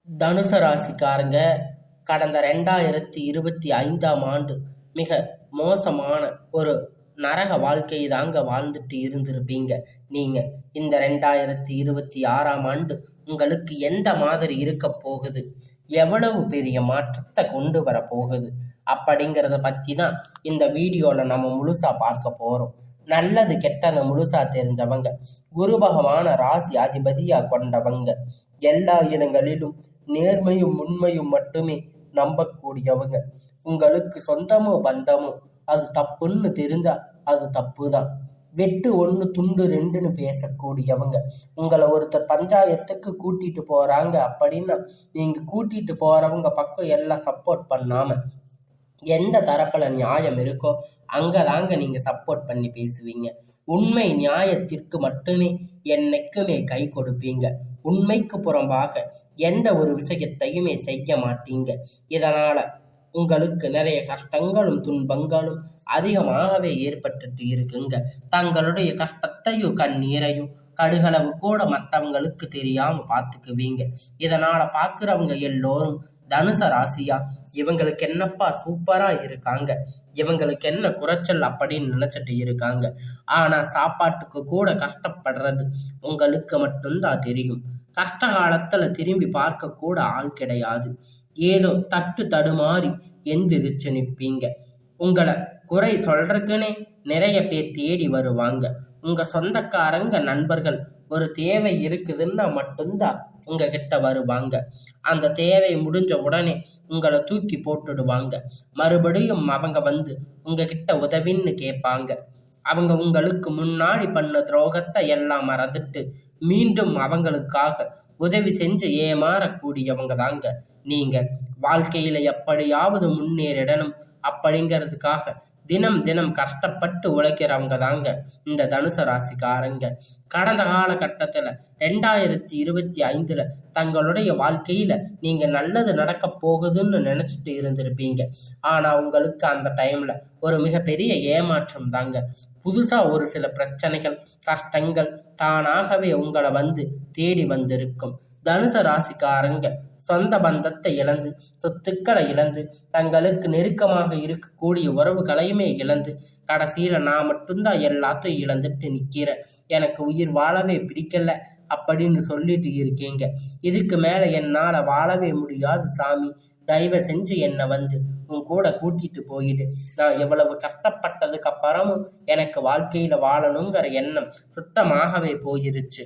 தனுசு ராசிக்காரங்க கடந்த 2025ஆம் ஆண்டு மிக மோசமான ஒரு நரக வாழ்க்கை தாங்க வாழ்ந்துட்டு இருந்திருப்பீங்க. நீங்க இந்த 2026ஆம் ஆண்டு உங்களுக்கு எந்த மாதிரி இருக்க போகுது, எவ்வளவு பெரிய மாற்றத்தை கொண்டு வர போகுது அப்படிங்கிறத பற்றி தான் இந்த வீடியோவில் நம்ம முழுசா பார்க்க போகிறோம். நல்லது கெட்டதை முழுசா தெரிஞ்சவங்க, குரு பகவான ராசி அதிபதியா கொண்டவங்க, எல்லா இடங்களிலும் நேர்மையும் உண்மையும் மட்டுமே நம்பக்கூடியவங்க, உங்களுக்கு சொந்தமோ பந்தமோ அது தப்புன்னு தெரிஞ்சா அது தப்பு தான், வெட்டு ஒன்று துண்டு ரெண்டுன்னு பேசக்கூடியவங்க, உங்களை ஒருத்தர் பஞ்சாயத்துக்கு கூட்டிட்டு போறாங்க அப்படின்னா நீங்க கூட்டிட்டு போறவங்க பக்கம் எல்லாம் சப்போர்ட் பண்ணாம எந்த தரப்புல நியாயம் இருக்கோ அங்கதாங்க நீங்க சப்போர்ட் பண்ணி பேசுவீங்க. உண்மை நியாயத்திற்கு மட்டுமே என்னைக்குமே கை கொடுப்பீங்க. உண்மைக்கு புறம்பாக எந்த ஒரு விஷயத்தையுமே செய்ய மாட்டீங்க. இதனால உங்களுக்கு நிறைய கஷ்டங்களும் துன்பங்களும் அதிகமாகவே ஏற்பட்டுட்டு இருக்குங்க. தங்களுடைய கஷ்டத்தையும் கண்ணீரையும் கடுகளவு கூட மற்றவங்களுக்கு தெரியாம பார்த்துக்குவீங்க. இதனால பார்க்குறவங்க எல்லோரும் தனுச ராசியா, இவங்களுக்கு என்னப்பா சூப்பரா இருக்காங்க, இவங்களுக்கு என்ன குறைச்சல் அப்படின்னு நினைச்சிட்டு இருக்காங்க. ஆனா சாப்பாட்டுக்கு கூட கஷ்டப்படுறது உங்களுக்கு மட்டும்தான் தெரியும். கஷ்ட காலத்துல திரும்பி பார்க்க கூட ஆள் கிடையாது. ஏதோ தட்டு தடுமாறி எந்திரிச்சு நிற்பீங்க. உங்களை குறை சொல்றதுக்குன்னே நிறைய பேர் தேடி வருவாங்க. உங்க சொந்தக்காரங்க நண்பர்கள் ஒரு தேவை இருக்குதுன்னா மட்டும்தான் உங்ககிட்ட வருவாங்க. அந்த தேவை முடிஞ்ச உடனே உங்களை தூக்கி போட்டுடுவாங்க. மறுபடியும் அவங்க வந்து உங்ககிட்ட உதவின்னு கேட்பாங்க. அவங்க உங்களுக்கு முன்னாடி பண்ண துரோகத்தை எல்லாம் மறந்துட்டு மீண்டும் அவங்களுக்காக உதவி செஞ்சு ஏமாறக்கூடியவங்க தாங்க நீங்க. வாழ்க்கையில எப்படியாவது முன்னேறிடணும் அப்படிங்கிறதுக்காக தினம் தினம் கஷ்டப்பட்டு உழைக்கிறவங்க தாங்க இந்த தனுசு ராசிக்காரங்க. கடந்த காலகட்டத்தில் 2025 தங்களுடைய வாழ்க்கையில நீங்க நல்லது நடக்க போகுதுன்னு நினைச்சிட்டு இருந்திருப்பீங்க. ஆனா உங்களுக்கு அந்த டைம்ல ஒரு மிகப்பெரிய ஏமாற்றம் தாங்க. புதுசா ஒரு சில பிரச்சனைகள் கஷ்டங்கள் தானாகவே உங்களை வந்து தேடி வந்திருக்கும். தனுசு ராசிக்காரங்க சொந்த பந்தத்தை இழந்து, சொத்துக்களை இழந்து, தங்களுக்கு நெருக்கமாக இருக்கக்கூடிய உறவுகளையுமே இழந்து, கடைசியில நான் மட்டும்தான் எல்லாத்தையும் இழந்துட்டு நிக்கிறேன், எனக்கு உயிர் வாழவே பிடிக்கல அப்படின்னு சொல்லிட்டு இருக்கீங்க. இதுக்கு மேல என்னால வாழவே முடியாது சாமி, தயவு செஞ்சு என்னை வந்து உன் கூட கூட்டிட்டு போயிடு. நான் எவ்வளவு கஷ்டப்பட்டதுக்கு அப்புறமும் எனக்கு வாழ்க்கையில வாழணுங்கிற எண்ணம் சுத்தமாகவே போயிருச்சு.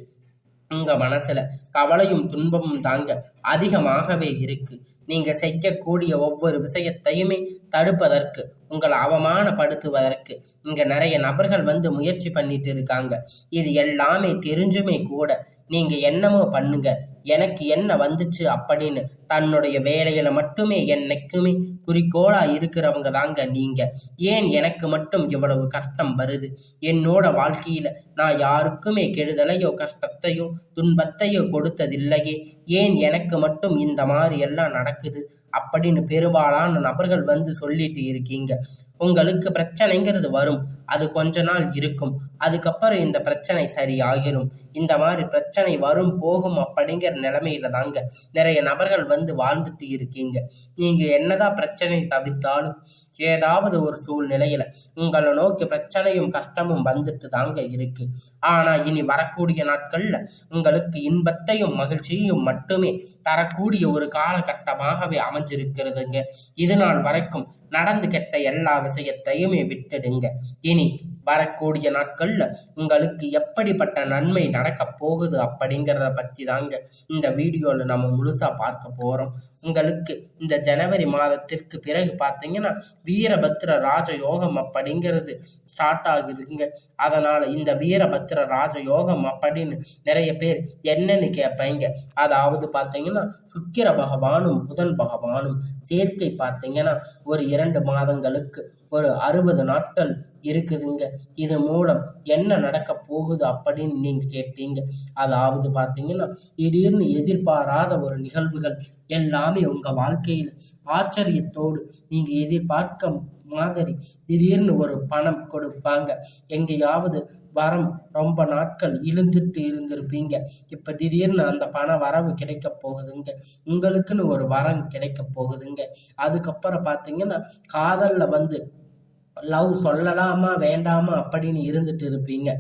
உங்க மனசுல கவலையும் துன்பமும் தாங்க அதிகமாகவே இருக்கு. நீங்க செய்யக்கூடிய ஒவ்வொரு விஷயத்தையுமே தடுப்பதற்கு, உங்களை அவமானப்படுத்துவதற்கு இங்க நிறைய நபர்கள் வந்து முயற்சி பண்ணிட்டு இருக்காங்க. இது எல்லாமே தெரிஞ்சுமே கூட நீங்க என்னமோ பண்ணுங்க, எனக்கு என்ன வந்துச்சு அப்படின்னு தன்னுடைய வேலையில மட்டுமே என்னைக்குமே குறிக்கோளா இருக்கிறவங்க தாங்க நீங்க. ஏன் எனக்கு மட்டும் இவ்வளவு கஷ்டம் வருது, என்னோட வாழ்க்கையில நான் யாருக்குமே கெடுதலையோ கஷ்டத்தையோ துன்பத்தையோ கொடுத்ததில்லையே, ஏன் எனக்கு மட்டும் இந்த மாதிரி எல்லாம் நடக்குது அப்படின்னு பெரும்பாலான நபர்கள் வந்து சொல்லிட்டு இருக்கீங்க. உங்களுக்கு பிரச்சனைங்கிறது வரும், அது கொஞ்ச நாள் இருக்கும், அதுக்கப்புறம் இந்த பிரச்சனை சரியாகிடும். இந்த மாதிரி பிரச்சனை வரும் போகும் அப்படிங்கிற நிலைமையில தாங்க நிறைய நபர்கள் வந்து வாழ்ந்துட்டு இருக்கீங்க. நீங்க என்னதான் பிரச்சனை தவிர்த்தாலும் ஏதாவது ஒரு சூழ்நிலையில உங்களை நோக்கி பிரச்சனையும் கஷ்டமும் வந்துட்டு தாங்க இருக்கு. ஆனா இனி வரக்கூடிய நாட்கள்ல உங்களுக்கு இன்பத்தையும் மகிழ்ச்சியையும் மட்டுமே தரக்கூடிய ஒரு காலகட்டமாகவே அமைஞ்சிருக்கிறதுங்க. இது நாள் வரைக்கும் நடந்து கெட்ட எல்லா விஷயத்தையுமே விட்டுடுங்க. இனி வரக்கூடிய நாட்கள்ல உங்களுக்கு எப்படிப்பட்ட நன்மை நடக்க போகுது அப்படிங்கிறத பற்றி தாங்க இந்த வீடியோவில் நம்ம முழுசா பார்க்க போறோம். உங்களுக்கு இந்த ஜனவரி மாதத்திற்கு பிறகு பார்த்தீங்கன்னா வீரபத்திர ராஜயோகம் அப்படிங்கிறது ஸ்டார்ட் ஆகுதுங்க. அதனால இந்த வீரபத்திர ராஜயோகம் அப்படின்னு நிறைய பேர் என்னன்னு கேட்பீங்க. அதாவது பார்த்தீங்கன்னா சுக்கிர பகவானும் புதன் பகவானும் சேர்க்கை பார்த்தீங்கன்னா ஒரு 2 மாதங்களுக்கு ஒரு 60 நாட்கள் இருக்குதுங்க. இது மூலம் என்ன நடக்க போகுது அப்படின்னு நீங்க கேட்பீங்க. அதாவது பார்த்தீங்கன்னா திடீர்னு எதிர்பாராத ஒரு நிகழ்வுகள் எல்லாமே உங்க வாழ்க்கையில ஆச்சரியத்தோடு நீங்க எதிர்பார்க்க மாதிரி திடீர்னு ஒரு பணம் கொடுப்பாங்க. எங்கேயாவது வரம் ரொம்ப நாட்கள் இழுந்துட்டு இருந்திருப்பீங்க. இப்ப திடீர்னு அந்த பண வரவு கிடைக்க போகுதுங்க. உங்களுக்குன்னு ஒரு வரம் கிடைக்க போகுதுங்க. அதுக்கப்புறம் பார்த்தீங்கன்னா காதல்ல வந்து லவ் சொல்லலாமா வேண்டாமா அப்படின்னு இருந்துட்டு இருப்பீங்க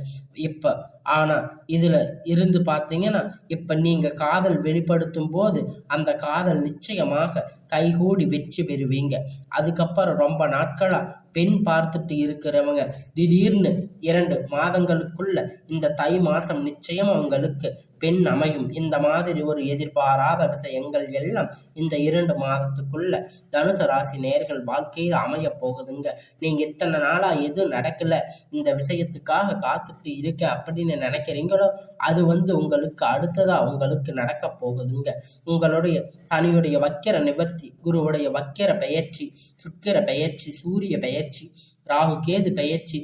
இப்ப. ஆனா இதுல இருந்து பார்த்தீங்கன்னா இப்ப நீங்க காதல் வெளிப்படுத்தும் போது அந்த காதல் நிச்சயமாக கைகூடி வெற்றி பெறுவீங்க. அதுக்கப்புறம் ரொம்ப நாட்களா பெண் பார்த்துட்டு இருக்கிறவங்க திடீர்னு 2 மாதங்களுக்குள்ள இந்த தை மாசம் நிச்சயம் உங்களுக்கு பெண் அமையும். இந்த மாதிரி ஒரு எதிர்பாராத விஷயங்கள் எல்லாம் இந்த 2 மாதத்துக்குள்ள தனுசு ராசி நேயர்கள் வாழ்க்கையில் அமைய போகுதுங்க. நீங்க இத்தனை நாளா எதுவும் நடக்கல, இந்த விஷயத்துக்காக காத்துட்டு இருக்க அப்படின்னு நினைக்கிறீங்களோ அது வந்து உங்களுக்கு அடுத்ததா உங்களுக்கு நடக்க போகுதுங்க. உங்களுடைய சனியுடைய வக்கிர நிவர்த்தி, குருவுடைய வக்கிர பெயர்ச்சி, சுக்கிர பெயர்ச்சி, சூரிய பெயர்ச்சி, ராகு கேது பெயர்ச்சி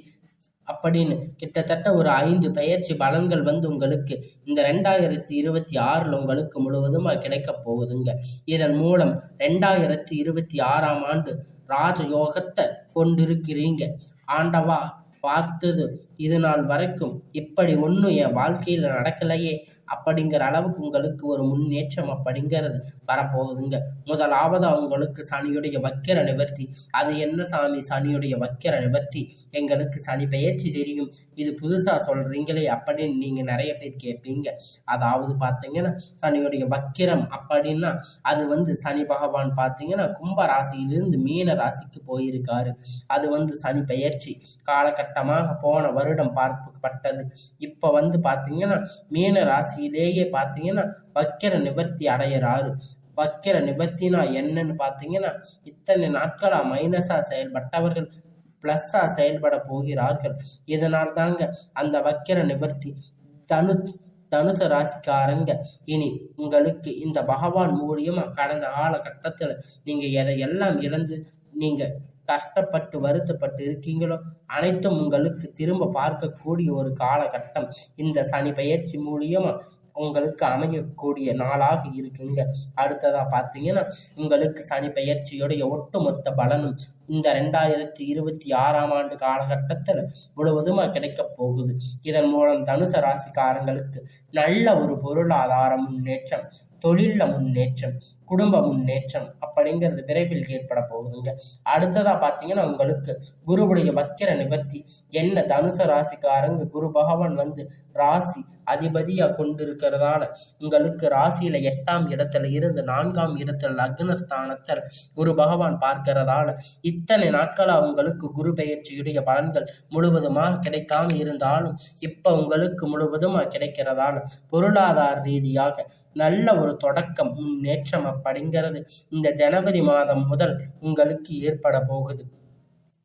அப்படின்னு கிட்டத்தட்ட ஒரு 5 பெயர்ச்சி பலன்கள் வந்து உங்களுக்கு இந்த 2026 உங்களுக்கு முழுவதுமா கிடைக்க போகுதுங்க. இதன் மூலம் 2026ஆம் ஆண்டு ராஜயோகத்தை கொண்டிருக்கிறீங்க. ஆண்டவா பார்த்தது இது நாள் வரைக்கும் இப்படி ஒன்றும் என் வாழ்க்கையில் நடக்கலையே அப்படிங்கிற அளவுக்கு உங்களுக்கு ஒரு முன்னேற்றம் அப்படிங்கிறது வரப்போகுதுங்க. முதலாவது உங்களுக்கு சனியுடைய வக்கிர நிவர்த்தி. அது என்ன சாமி சனியுடைய வக்கிர நிவர்த்தி? எங்களுக்கு சனி பெயர்ச்சி தெரியும், இது புதுசா சொல்றீங்களே அப்படின்னு நீங்க நிறைய பேர் கேட்பீங்க. அதாவது பார்த்தீங்கன்னா சனியுடைய வக்கிரம் அப்படின்னா அது வந்து சனி பகவான் பார்த்தீங்கன்னா கும்ப ராசியிலிருந்து மீன ராசிக்கு போயிருக்காரு. அது வந்து சனி பெயர்ச்சி காலகட்டமாக போன வருடம் பார்க்கப்பட்டது. இப்ப வந்து பார்த்தீங்கன்னா மீன ராசியிலேயே பார்த்தீங்கன்னா வக்கிர நிவர்த்தி அடையிறாரு. வக்கிர நிவர்த்தினா என்னன்னு பார்த்தீங்கன்னா இத்தனை நாட்களா மைனஸா செயல்பட்டவர்கள் பிளஸ்ஸா செயல்பட போகிறார்கள். இதனால் தாங்க அந்த வக்கிர நிவர்த்தி. தனுசு ராசிக்காரங்க இனி உங்களுக்கு இந்த பகவான் மூலியமா கடந்த காலகட்டத்தில் நீங்க எதையெல்லாம் இழந்து நீங்க கஷ்டப்பட்டு வருத்தப்பட்டு இருக்கீங்களோ அனைத்தும் உங்களுக்கு திரும்ப பார்க்கக்கூடிய ஒரு காலகட்டம் இந்த சனி பெயர்ச்சி மூலியமா உங்களுக்கு அமையக்கூடிய நாளாக இருக்குங்க. அடுத்ததா பார்த்தீங்கன்னா உங்களுக்கு சனி பெயர்ச்சியுடைய ஒட்டுமொத்த பலனும் இந்த 2026ஆம் ஆண்டு காலகட்டத்தில் முழுவதுமாக கிடைக்க போகுது. இதன் மூலம் தனுசு ராசிக்காரங்களுக்கு நல்ல ஒரு பொருளாதார முன்னேற்றம், தொழில முன்னேற்றம், குடும்ப முன்னேற்றம் அப்படிங்கிறது விரைவில் ஏற்பட போகுதுங்க. அடுத்ததா பார்த்தீங்கன்னா உங்களுக்கு குருவுடைய வக்கிர நிவர்த்தி. என்ன தனுசு ராசிக்காரங்க குரு பகவான் வந்து ராசி அதிபதியா கொண்டிருக்கிறதால உங்களுக்கு ராசியில 8ஆம் இடத்துல இருந்து 4ஆம் இடத்துல லக்னஸ்தானத்தில் குரு பகவான் பார்க்கிறதால இத்தனை நாட்களா உங்களுக்கு குரு பெயர்ச்சியுடைய பலன்கள் முழுவதுமாக கிடைக்காம இருந்தாலும் இப்ப உங்களுக்கு முழுவதுமாக கிடைக்கிறதால பொருளாதார ரீதியாக நல்ல ஒரு தொடக்கம் முன்னேற்றம் அப்படிங்கிறது இந்த ஜனவரி மாதம் முதல் உங்களுக்கு ஏற்பட போகுது.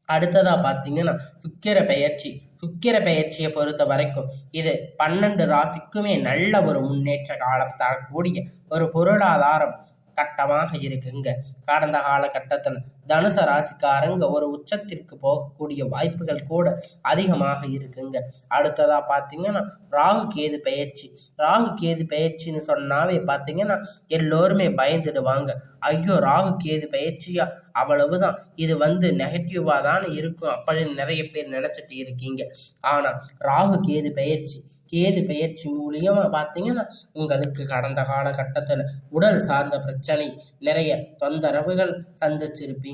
அடுத்ததா பார்த்தீங்கன்னா சுக்கிர பெயர்ச்சி. சுக்கிர பெயர்ச்சியை பொறுத்த வரைக்கும் இது 12 ராசிக்குமே நல்ல ஒரு முன்னேற்ற காலம் தரக்கூடிய ஒரு பொருளாதாரம் கட்டமாக இருக்குங்க. கடந்த காலகட்டத்தில் தனுசு ராசிக்காரங்க ஒரு உச்சத்திற்கு போகக்கூடிய வாய்ப்புகள் கூட அதிகமாக இருக்குங்க. அடுத்ததா பார்த்தீங்கன்னா ராகு கேது பெயர்ச்சி. ராகு கேது பெயர்ச்சின்னு சொன்னாவே பார்த்தீங்கன்னா எல்லோருமே பயந்துடுவாங்க. ஐயோ ராகு கேது பெயர்ச்சியா, அவ்வளவுதான், இது வந்து நெகட்டிவா தானே இருக்கும் அப்படின்னு நிறைய பேர் நினைச்சிட்டு இருக்கீங்க. ஆனா ராகு கேது பெயர்ச்சி மூலியமா பார்த்தீங்கன்னா உங்களுக்கு கடந்த காலகட்டத்தில் உடல் சார்ந்த பிரச்சனை நிறைய தொந்தரவுகள் சந்திச்சிருப்பீங்க.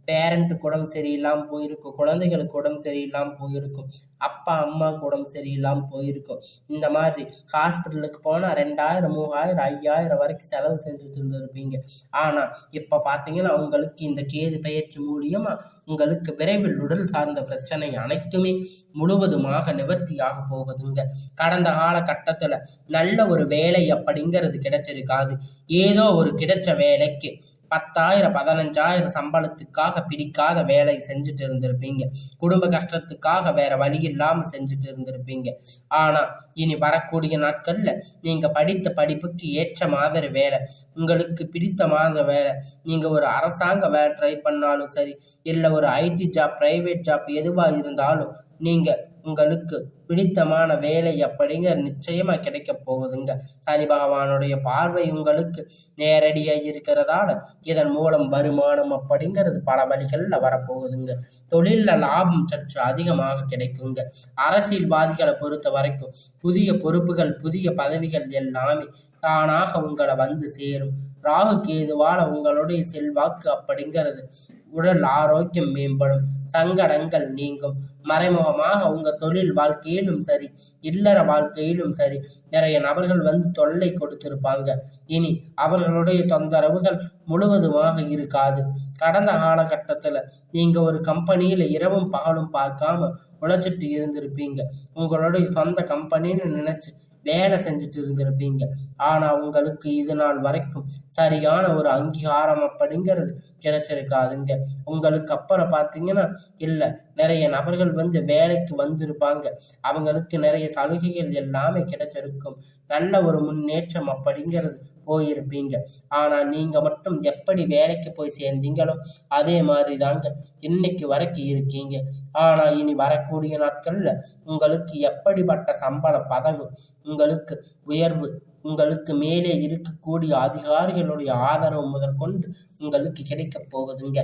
பேரண்ட்டுக்கு உடம்பு சரியில்லாமல் போயிருக்கும், குழந்தைகளுக்கு உடம்பு இல்லாமல் போயிருக்கும், அப்பா அம்மாவுக்கு உடம்பு சரியில்லாமல் போயிருக்கும். இந்த மாதிரி ஹாஸ்பிட்டலுக்கு போனால் 2000 3000 5000 வரைக்கும் செலவு செஞ்சுட்டு இருந்திருப்பீங்க. ஆனால் இப்போ பார்த்தீங்கன்னா உங்களுக்கு இந்த கேது பெயர்ச்சி மூலியமா உங்களுக்கு விரைவில் உடல் சார்ந்த பிரச்சனை அனைத்துமே முழுவதுமாக நிவர்த்தியாக போகுதுங்க. கடந்த காலகட்டத்தில் நல்ல ஒரு வேலை அப்படிங்கிறது கிடைச்சிருக்காது. ஏதோ ஒரு கிடைச்ச வேலைக்கு 10,000 15,000 சம்பளத்துக்காக பிடிக்காத வேலை செஞ்சுட்டு இருந்திருப்பீங்க. குடும்ப கஷ்டத்துக்காக வேற வழி இல்லாமல் செஞ்சுட்டு இருந்திருப்பீங்க. ஆனா இனி வரக்கூடிய நாட்கள்ல நீங்க படித்த படிப்புக்கு ஏற்ற மாதிரி வேலை, உங்களுக்கு பிடித்த மாதிரி வேலை, நீங்க ஒரு அரசாங்க வேலை ட்ரை பண்ணாலும் சரி, இல்லை ஒரு ஐடி ஜாப், பிரைவேட் ஜாப் எதுவா இருந்தாலும் நீங்க உங்களுக்கு பிடித்தமான வேலை அப்படிங்கிற நிச்சயமா கிடைக்க போகுதுங்க. சனி பகவானுடைய பார்வை உங்களுக்கு நேரடியாக இருக்கிறதால இதன் மூலம் வருமானம் அப்படிங்கிறது பல வழிகளில் வரப்போகுதுங்க. தொழிலில் லாபம் சற்று அதிகமாக கிடைக்குங்க. அரசியல்வாதிகளை பொறுத்த வரைக்கும் புதிய பொறுப்புகள் புதிய பதவிகள் எல்லாமே தானாக உங்களை வந்து சேரும். ராகு கேதுவால உங்களுடைய செல்வாக்கு அப்படிங்கிறது உடல் ஆரோக்கியம் மேம்படும். சங்கடங்கள் நீங்கும். மறைமுகமாக உங்க தொழில் வாழ்க்கையிலும் சரி இல்லற வாழ்க்கையிலும் சரி நிறைய நபர்கள் வந்து தொல்லை கொடுத்திருப்பாங்க. இனி அவர்களுடைய தொந்தரவுகள் முழுவதுமாக இருக்காது. கடந்த காலகட்டத்துல நீங்க ஒரு கம்பெனியில இரவும் பகலும் பார்க்காம உழைச்சிட்டு இருந்திருப்பீங்க. உங்களுடைய சொந்த கம்பெனின்னு நினைச்சு வேலை செஞ்சுட்டு இருந்திருப்பீங்க. ஆனா உங்களுக்கு இது நாள் வரைக்கும் சரியான ஒரு அங்கீகாரம் அப்படிங்கிறது கிடைச்சிருக்காதுங்க. உங்களுக்கு அப்புறம் பார்த்தீங்கன்னா இல்லை, நிறைய நபர்கள் வந்து வேலைக்கு வந்திருப்பாங்க. அவங்களுக்கு நிறைய சலுகைகள் எல்லாமே கிடைச்சிருக்கும். நல்ல ஒரு முன்னேற்றம் அப்படிங்கிறது போயிருப்பீங்க. ஆனா நீங்க மட்டும் எப்படி வேலைக்கு போய் சேர்ந்தீங்களோ அதே மாதிரி தாங்க இன்னைக்கு வரைக்கும் இருக்கீங்க. ஆனா இனி வரக்கூடிய நாட்கள்ல உங்களுக்கு எப்படிப்பட்ட சம்பள பதவி, உங்களுக்கு உயர்வு, உங்களுக்கு மேலே இருக்கக்கூடிய அதிகாரிகளுடைய ஆதரவு முதற்கொண்டு உங்களுக்கு கிடைக்க போகுதுங்க.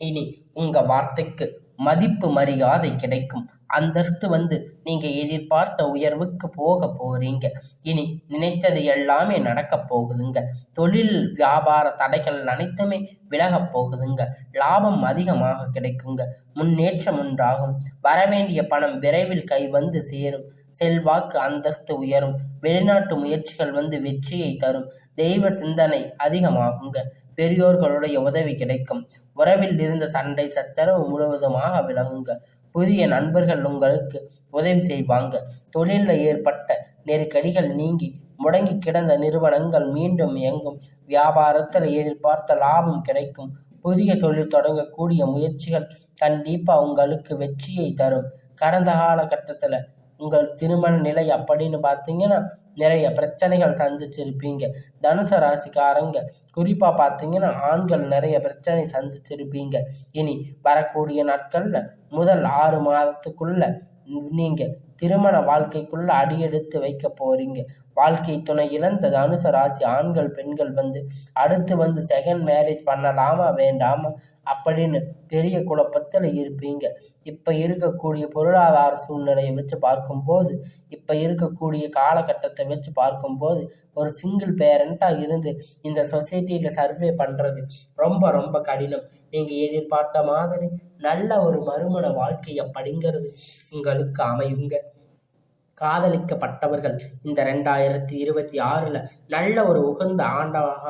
இனி உங்க வார்த்தைக்கு மதிப்பு மரியாதை கிடைக்கும். அந்தஸ்து வந்து நீங்க எதிர்பார்த்த உயர்வுக்கு போக போறீங்க. இனி நினைத்தது எல்லாமே நடக்க போகுதுங்க. தொழில் வியாபார தடைகள் அனைத்துமே விலக போகுதுங்க. லாபம் அதிகமாக கிடைக்குங்க. முன்னேற்றம் உண்டாகும். வரவேண்டிய பணம் விரைவில் கை வந்து சேரும். செல்வாக்கு அந்தஸ்து உயரும். வெளிநாட்டு முயற்சிகள் வந்து வெற்றியை தரும். தெய்வ சிந்தனை அதிகமாகுங்க. பெரியோர்களுடைய உதவி கிடைக்கும். உறவில் இருந்த சண்டை சச்சரவு முழுவதுமாக விலகுங்க. புதிய நண்பர்கள் உங்களுக்கு உதவி செய்வாங்க. தொழிலில் ஏற்பட்ட நெருக்கடிகள் நீங்கி முடங்கி கிடந்த நிறுவனங்கள் மீண்டும் இயங்கும். வியாபாரத்தில் எதிர்பார்த்த லாபம் கிடைக்கும். புதிய தொழில் தொடங்கக்கூடிய முயற்சிகள் கண்டிப்பா உங்களுக்கு வெற்றியை தரும். கடந்த காலகட்டத்தில் உங்கள் திருமண நிலை அப்படின்னு பார்த்தீங்கன்னா நிறைய பிரச்சனைகள் சந்திச்சிருப்பீங்க. தனுசு ராசிக்காரங்க குறிப்பாக பார்த்தீங்கன்னா ஆண்கள் நிறைய பிரச்சனை சந்திச்சிருப்பீங்க. இனி வரக்கூடிய நாட்களில் முதல் 6 மாதத்துக்குள்ள நீங்கள் திருமண வாழ்க்கைக்குள்ள அடியெடுத்து வைக்க போறீங்க. வாழ்க்கை துணை இழந்த தனுசு ராசி ஆண்கள் பெண்கள் வந்து அடுத்து வந்து செகண்ட் மேரேஜ் பண்ணலாமா வேண்டாமா அப்படின்னு பெரிய குழப்பத்தில் இருப்பீங்க. இப்போ இருக்கக்கூடிய பொருளாதார சூழ்நிலையை வச்சு பார்க்கும்போது, இப்போ இருக்கக்கூடிய காலகட்டத்தை வச்சு பார்க்கும்போது ஒரு சிங்கிள் பேரண்ட்டாக இருந்து இந்த சொசைட்டியில் சர்வே பண்ணுறது ரொம்ப ரொம்ப கடினம். நீங்கள் எதிர்பார்த்த மாதிரி நல்ல ஒரு மறுமண வாழ்க்கை அப்படிங்கிறது உங்களுக்கு அமையுங்க. காதலிக்கப்பட்டவர்கள் இந்த 2026 நல்ல ஒரு உகந்த ஆண்டாக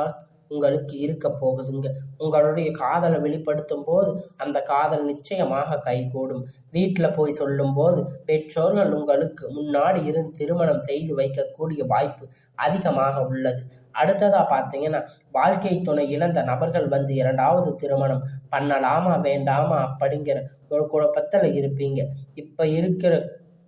உங்களுக்கு இருக்க போகுதுங்க. உங்களுடைய காதலை வெளிப்படுத்தும் போது அந்த காதல் நிச்சயமாக கைகூடும். வீட்டில் போய் சொல்லும்போது பெற்றோர்கள் உங்களுக்கு முன்னாடி இருந்து திருமணம் செய்து வைக்கக்கூடிய வாய்ப்பு அதிகமாக உள்ளது. அடுத்ததாக பார்த்தீங்கன்னா வாழ்க்கை துணை இழந்த நபர்கள் வந்து 2வது திருமணம் பண்ணலாமா வேண்டாமா அப்படிங்கிற ஒரு குழப்பத்தில் இருப்பீங்க. இப்போ இருக்கிற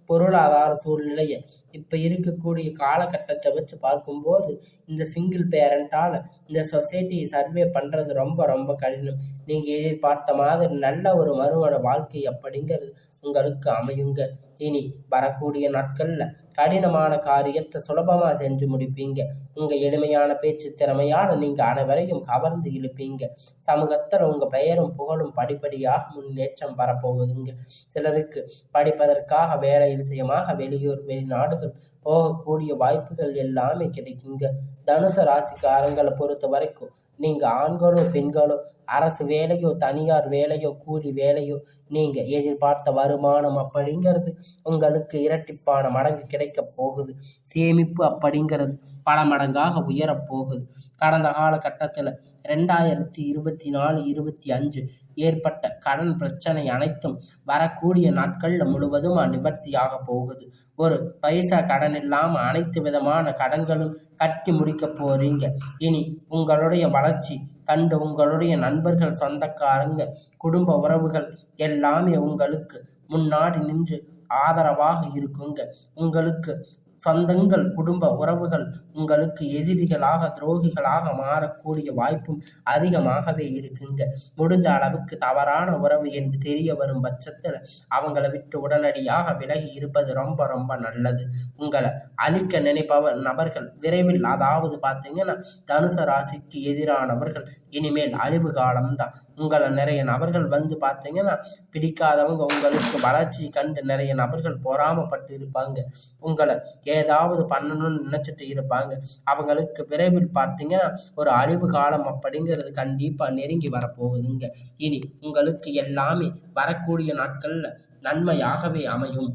பொருளாதார சூழ்நிலையை இப்போ இருக்கக்கூடிய காலகட்டத்தை வச்சு பார்க்கும்போது இந்த சிங்கிள் பேரண்டால் இந்த சொசைட்டியை சர்வே பண்ணுறது ரொம்ப ரொம்ப கடினம். நீங்கள் எதிர்பார்த்த மாதிரி நல்ல ஒரு மறுமண வாழ்க்கை அப்படிங்கிறது உங்களுக்கு அமையுங்க. இனி வரக்கூடிய நாட்களில் கடினமான காரியத்தை சுலபமாக செஞ்சு முடிப்பீங்க. உங்கள் எளிமையான பேச்சு திறமையால் நீங்கள் அனைவரையும் கவர்ந்து இழுப்பீங்க. சமூகத்தில் உங்கள் பெயரும் புகழும் படிப்படியாக முன்னேற்றம் வரப்போகுதுங்க. சிலருக்கு படிப்பதற்காக வேலை விஷயமாக வெளியூர் வெளிநாடுகள் போகக்கூடிய வாய்ப்புகள் எல்லாமே கிடைக்குங்க. தனுசு ராசிக்காரங்களை பொறுத்த வரைக்கும் நீங்கள் ஆண்களோ பெண்களோ அரசு வேலையோ தனியார் வேலையோ கூலி வேலையோ நீங்கள் எதிர்பார்த்த வருமானம் அப்படிங்கிறது உங்களுக்கு இரட்டிப்பான மடங்கு கிடைக்க போகுது. சேமிப்பு அப்படிங்கிறது பல மடங்காக உயரப்போகுது. கடந்த காலகட்டத்தில் 2024-25 ஏற்பட்ட கடன் பிரச்சனை அனைத்தும் வரக்கூடிய நாட்களில் முழுவதுமாக நிவர்த்தியாக போகுது. ஒரு பைசா கடன் இல்லாமல் அனைத்து விதமான கடன்களும் கட்டி முடிக்க போறீங்க. இனி உங்களுடைய வளர்ச்சி கண்டு உங்களுடைய நண்பர்கள் சொந்தக்காரங்க குடும்ப உறவுகள் எல்லாமே உங்களுக்கு முன்னாடி நின்று ஆதரவாக இருக்குங்க. உங்களுக்கு சொந்தங்கள், குடும்ப உறவுகள் உங்களுக்கு எதிரிகளாக, துரோகிகளாக மாறக்கூடிய வாய்ப்பும் அதிகமாகவே இருக்குங்க. முடிஞ்ச அளவுக்கு தவறான உறவு என்று தெரிய வரும் பட்சத்தில் அவங்கள விட்டு உடனடியாக விலகி இருப்பது ரொம்ப ரொம்ப நல்லது. உங்களை அழிக்க நினைப்பவர் நபர்கள் விரைவில், அதாவது பார்த்தீங்கன்னா தனுசு ராசிக்கு எதிரானவர்கள் இனிமேல் அழிவு காலம்தான். உங்களை நிறைய நபர்கள் வந்து பார்த்தீங்கன்னா பிடிக்காதவங்க உங்களுக்கு வளர்ச்சி கண்டு நிறைய நபர்கள் பொறாமப்பட்டு இருப்பாங்க. உங்களை ஏதாவது பண்ணணும்னு நினச்சிட்டு இருப்பாங்க. அவங்களுக்கு விரைவில் பார்த்தீங்கன்னா ஒரு அழிவு காலம் அப்படிங்கிறது கண்டிப்பாக நெருங்கி வரப்போகுதுங்க. இனி உங்களுக்கு எல்லாமே வரக்கூடிய நாட்களில் நன்மையாகவே அமையும்.